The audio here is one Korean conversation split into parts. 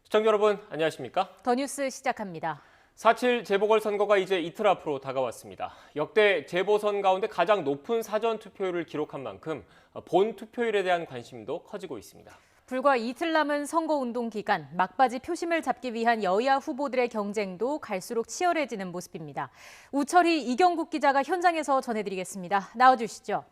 시청자 여러분, 안녕하십니까? 더 뉴스 시작합니다. 4.7 재보궐선거가 이제 이틀 앞으로 다가왔습니다. 역대 재보선 가운데 가장 높은 사전투표율을 기록한 만큼 본 투표율에 대한 관심도 커지고 있습니다. 불과 이틀 남은 선거운동 기간, 막바지 표심을 잡기 위한 여야 후보들의 경쟁도 갈수록 치열해지는 모습입니다. 우철희, 이경국 기자가 현장에서 전해드리겠습니다. 나와주시죠.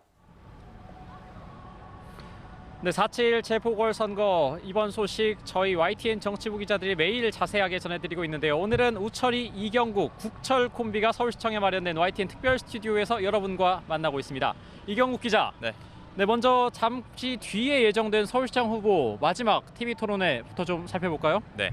네, 4.7 재보궐선거 이번 소식 저희 YTN 정치부 기자들이 매일 자세하게 전해드리고 있는데요. 오늘은 우철희, 이경국, 국철 콤비가 서울시청에 마련된 YTN 특별 스튜디오에서 여러분과 만나고 있습니다. 이경국 기자. 네, 먼저 잠시 뒤에 예정된 서울시장 후보 마지막 TV 토론회부터 좀 살펴볼까요? 네.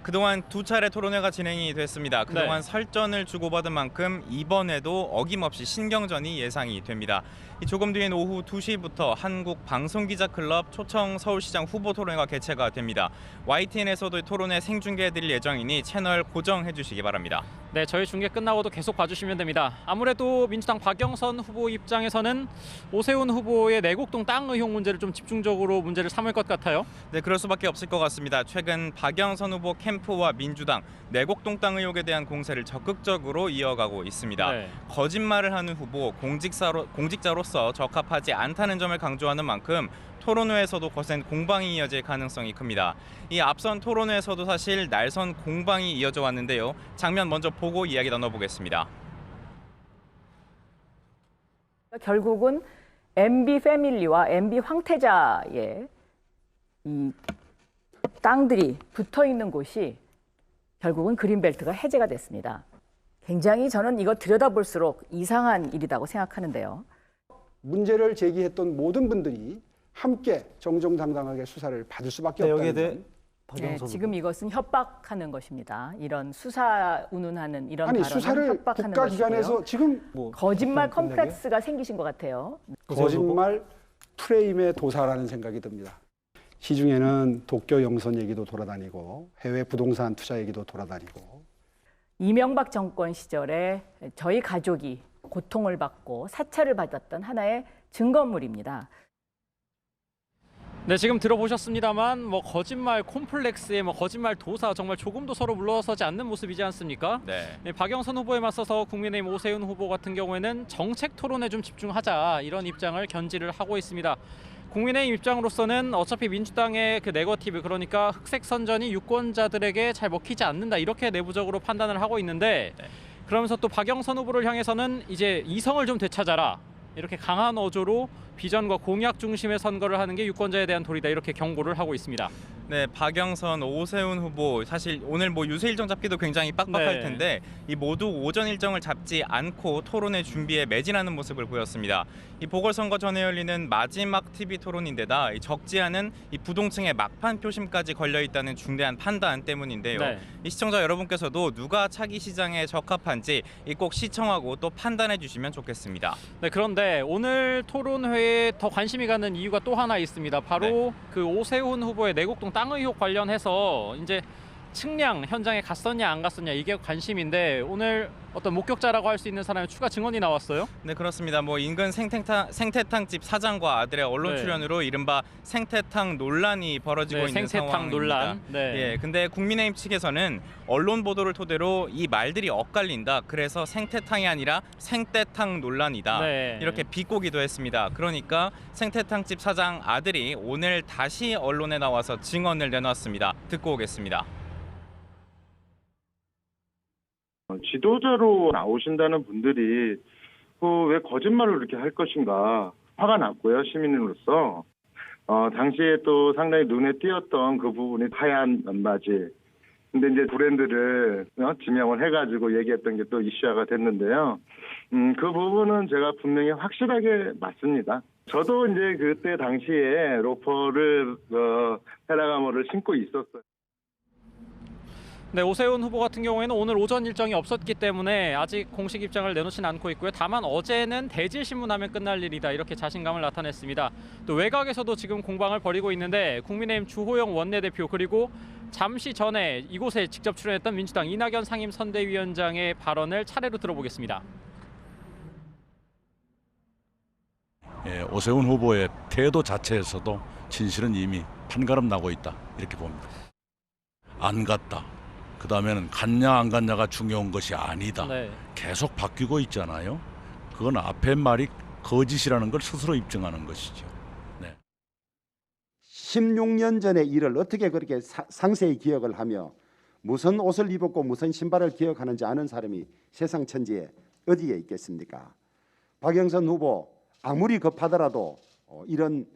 그동안 두 차례 토론회가 진행이 됐습니다. 그동안 네. 설전을 주고받은 만큼 이번에도 어김없이 신경전이 예상이 됩니다. 조금 뒤엔 오후 2시부터 한국방송기자클럽 초청 서울시장 후보 토론회가 개최가 됩니다. YTN에서도 토론회 생중계해드릴 예정이니 채널 고정해 주시기 바랍니다. 네, 저희 중계 끝나고도 계속 봐주시면 됩니다. 아무래도 민주당 박영선 후보 입장에서는 오세훈 후보의 내곡동 땅 의혹 문제를 좀 집중적으로 문제를 삼을 것 같아요. 네, 그럴 수밖에 없을 것 같습니다. 최근 박영선 후보 캠프와 민주당 내곡동 땅 의혹에 대한 공세를 적극적으로 이어가고 있습니다. 네. 거짓말을 하는 후보, 공직자로서 적합하지 않다는 점을 강조하는 만큼 토론회에서도 거센 공방이 이어질 가능성이 큽니다. 이 앞선 토론회에서도 사실 날선 공방이 이어져 왔는데요. 장면 먼저 보고 이야기 나눠보겠습니다. 결국은 MB 패밀리와 MB 황태자의 이 땅들이 붙어 있는 곳이 결국은 그린벨트가 해제가 됐습니다. 굉장히 저는 이거 들여다볼수록 이상한 일이라고 생각하는데요. 문제를 제기했던 모든 분들이 함께 정정당당하게 수사를 받을 수밖에 없다는 점. 네, 지금 이것은 협박하는 것입니다. 이런 수사 운운하는 이런 발언은 수사를 협박하는 국가기관에서 것이고요. 지금 거짓말 컴플렉스가 생기신 것 같아요. 거짓말 프레임의 도사라는 생각이 듭니다. 시중에는 도쿄 영선 얘기도 돌아다니고 해외 부동산 투자 얘기도 돌아다니고 이명박 정권 시절에 저희 가족이 고통을 받고 사찰을 받았던 하나의 증거물입니다. 네, 지금 들어보셨습니다만 거짓말 콤플렉스에 거짓말 도사 정말 조금도 서로 물러서지 않는 모습이지 않습니까? 네. 박영선 후보에 맞서서 국민의힘 오세훈 후보 같은 경우에는 정책 토론에 좀 집중하자 이런 입장을 견지를 하고 있습니다. 국민의힘 입장으로서는 어차피 민주당의 그 네거티브, 그러니까 흑색 선전이 유권자들에게 잘 먹히지 않는다 이렇게 내부적으로 판단을 하고 있는데, 그러면서 또 박영선 후보를 향해서는 이제 이성을 좀 되찾아라, 이렇게 강한 어조로 비전과 공약 중심의 선거를 하는 게 유권자에 대한 도리다 이렇게 경고를 하고 있습니다. 네, 박영선, 오세훈 후보 사실 오늘 유세 일정 잡기도 굉장히 빡빡할 텐데 이 모두 오전 일정을 잡지 않고 토론회 준비에 매진하는 모습을 보였습니다. 이 보궐선거 전에 열리는 마지막 TV 토론인데다 적지 않은 이 부동층의 막판 표심까지 걸려 있다는 중대한 판단 때문인데요. 이 시청자 여러분께서도 누가 차기 시장에 적합한지 꼭 시청하고 또 판단해 주시면 좋겠습니다. 네, 그런데 오늘 토론회에 더 관심이 가는 이유가 또 하나 있습니다. 바로 그 오세훈 후보의 내곡동 땅 의혹 관련해서 이제 측량 현장에 갔었냐 안 갔었냐 이게 관심인데, 오늘 어떤 목격자라고 할 수 있는 사람의 추가 증언이 나왔어요? 네, 그렇습니다. 인근 생태탕집 사장과 아들의 언론 출연으로 이른바 생태탕 논란이 벌어지고 있는 생태탕 상황입니다. 논란. 근데 국민의힘 측에서는 언론 보도를 토대로 이 말들이 엇갈린다. 그래서 생태탕이 아니라 생떼탕 논란이다. 이렇게 비꼬기도 했습니다. 그러니까 생태탕집 사장 아들이 오늘 다시 언론에 나와서 증언을 내놨습니다. 듣고 오겠습니다. 지도자로 나오신다는 분들이 왜 거짓말을 이렇게 할 것인가 화가 났고요, 시민으로서. 당시에 또 상당히 눈에 띄었던 그 부분이 하얀 면바지. 근데 이제 브랜드를 지명을 해가지고 얘기했던 게 또 이슈화가 됐는데요. 그 부분은 제가 분명히 확실하게 맞습니다. 저도 이제 그때 당시에 로퍼를 페라가모를 신고 있었어요. 네, 오세훈 후보 같은 경우에는 오늘 오전 일정이 없었기 때문에 아직 공식 입장을 내놓지는 않고 있고요. 다만 어제는 대질신문하면 끝날 일이다 이렇게 자신감을 나타냈습니다. 또 외곽에서도 지금 공방을 벌이고 있는데 국민의힘 주호영 원내대표, 그리고 잠시 전에 이곳에 직접 출연했던 민주당 이낙연 상임선대위원장의 발언을 차례로 들어보겠습니다. 오세훈 후보의 태도 자체에서도 진실은 이미 판가름 나고 있다 이렇게 봅니다. 안 갔다. 그 다음에는 갔냐 안 갔냐가 중요한 것이 아니다. 네. 계속 바뀌고 있잖아요. 그건 앞에 말이 거짓이라는 걸 스스로 입증하는 것이죠. 네. 16년 전의 일을 어떻게 그렇게 상세히 기억을 하며 무슨 옷을 입었고 무슨 신발을 기억하는지 아는 사람이 세상 천지에 어디에 있겠습니까? 박영선 후보 아무리 급하더라도 이런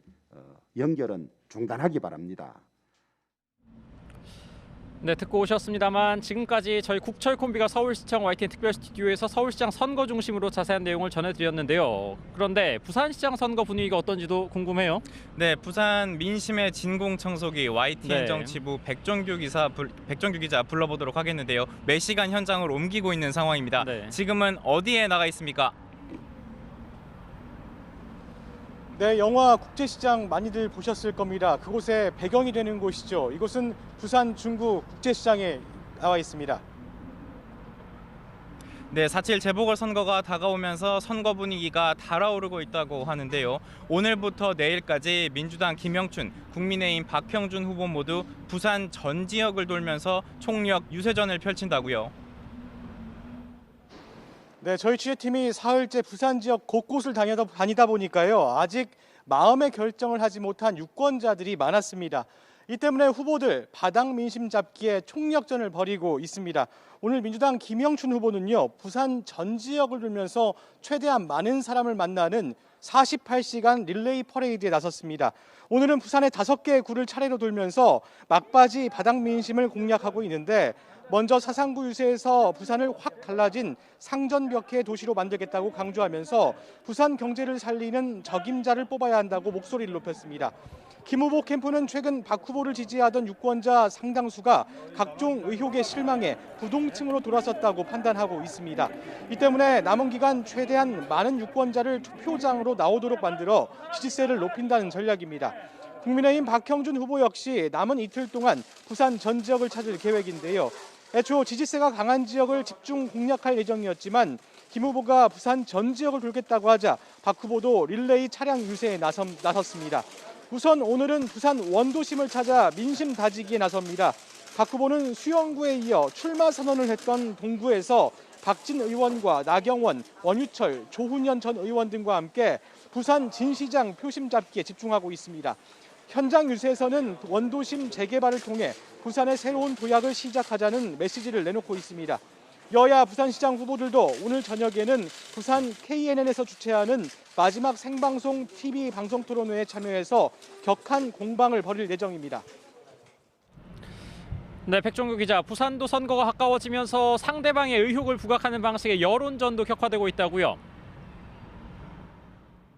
연결은 중단하기 바랍니다. 네, 듣고 오셨습니다만 지금까지 저희 국철 콤비가 서울시청 YTN 특별 스튜디오에서 서울시장 선거 중심으로 자세한 내용을 전해드렸는데요. 그런데 부산시장 선거 분위기가 어떤지도 궁금해요. 네, 부산 민심의 진공청소기 YTN 네. 정치부 백정규 기자 불러보도록 하겠는데요. 매 시간 현장으로 옮기고 있는 상황입니다. 네. 지금은 어디에 나가 있습니까? 네, 영화 국제시장 많이들 보셨을 겁니다. 그곳에 배경이 되는 곳이죠. 이곳은 부산 중구 국제시장에 나와 있습니다. 네, 4.7 재보궐선거가 다가오면서 선거 분위기가 달아오르고 있다고 하는데요. 오늘부터 내일까지 민주당 김영춘, 국민의힘 박형준 후보 모두 부산 전 지역을 돌면서 총력 유세전을 펼친다고요. 네, 저희 취재팀이 사흘째 부산 지역 곳곳을 다니다 보니까요. 아직 마음의 결정을 하지 못한 유권자들이 많았습니다. 이 때문에 후보들 바닥 민심 잡기에 총력전을 벌이고 있습니다. 오늘 민주당 김영춘 후보는요, 부산 전 지역을 돌면서 최대한 많은 사람을 만나는 48시간 릴레이 퍼레이드에 나섰습니다. 오늘은 부산의 5개의 구를 차례로 돌면서 막바지 바닥 민심을 공략하고 있는데 먼저 사상구 유세에서 부산을 확 달라진 상전벽해 도시로 만들겠다고 강조하면서 부산 경제를 살리는 적임자를 뽑아야 한다고 목소리를 높였습니다. 김 후보 캠프는 최근 박 후보를 지지하던 유권자 상당수가 각종 의혹에 실망해 부동층으로 돌아섰다고 판단하고 있습니다. 이 때문에 남은 기간 최대한 많은 유권자를 투표장으로 나오도록 만들어 지지세를 높인다는 전략입니다. 국민의힘 박형준 후보 역시 남은 이틀 동안 부산 전 지역을 찾을 계획인데요. 애초 지지세가 강한 지역을 집중 공략할 예정이었지만 김 후보가 부산 전 지역을 돌겠다고 하자 박 후보도 릴레이 차량 유세에 나섰습니다. 우선 오늘은 부산 원도심을 찾아 민심 다지기에 나섭니다. 박 후보는 수영구에 이어 출마 선언을 했던 동구에서 박진 의원과 나경원, 원유철, 조훈현 전 의원 등과 함께 부산 진시장 표심 잡기에 집중하고 있습니다. 현장 유세에서는 원도심 재개발을 통해 부산의 새로운 도약을 시작하자는 메시지를 내놓고 있습니다. 여야 부산시장 후보들도 오늘 저녁에는 부산 KNN에서 주최하는 마지막 생방송 TV 방송 토론회에 참여해서 격한 공방을 벌일 예정입니다. 네, 백종규 기자, 부산도 선거가 가까워지면서 상대방의 의혹을 부각하는 방식의 여론전도 격화되고 있다고요?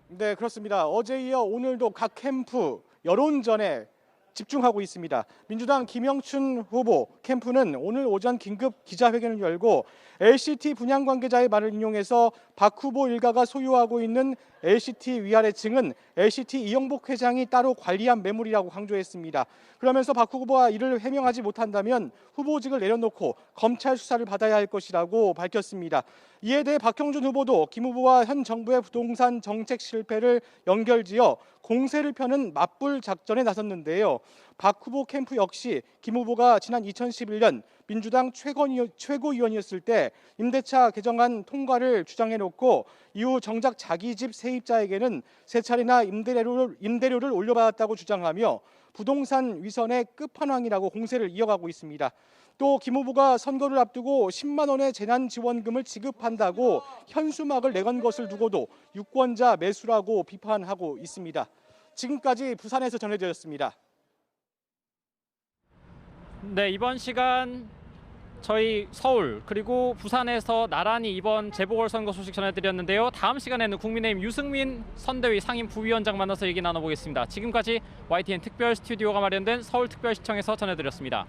네, 그렇습니다. 어제 이어 오늘도 각 캠프 여론전에 집중하고 있습니다. 민주당 김영춘 후보 캠프는 오늘 오전 긴급 기자회견을 열고 LCT 분양 관계자의 말을 인용해서 박 후보 일가가 소유하고 있는 LCT 위아래층은 LCT 이영복 회장이 따로 관리한 매물이라고 강조했습니다. 그러면서 박 후보가 이를 해명하지 못한다면 후보직을 내려놓고 검찰 수사를 받아야 할 것이라고 밝혔습니다. 이에 대해 박형준 후보도 김 후보와 현 정부의 부동산 정책 실패를 연결지어 공세를 펴는 맞불 작전에 나섰는데요. 박 후보 캠프 역시 김 후보가 지난 2011년 민주당 최고위원이었을 때 임대차 개정안 통과를 주장해놓고 이후 정작 자기 집 세입자에게는 세 차례나 임대료를 올려받았다고 주장하며 부동산 위선의 끝판왕이라고 공세를 이어가고 있습니다. 또 김 후보가 선거를 앞두고 10만 원의 재난지원금을 지급한다고 현수막을 내건 것을 두고도 유권자 매수라고 비판하고 있습니다. 지금까지 부산에서 전해드렸습니다. 네, 이번 시간 저희 서울 그리고 부산에서 나란히 이번 재보궐선거 소식 전해드렸는데요. 다음 시간에는 국민의힘 유승민 선대위 상임 부위원장 만나서 얘기 나눠보겠습니다. 지금까지 YTN 특별 스튜디오가 마련된 서울특별시청에서 전해드렸습니다.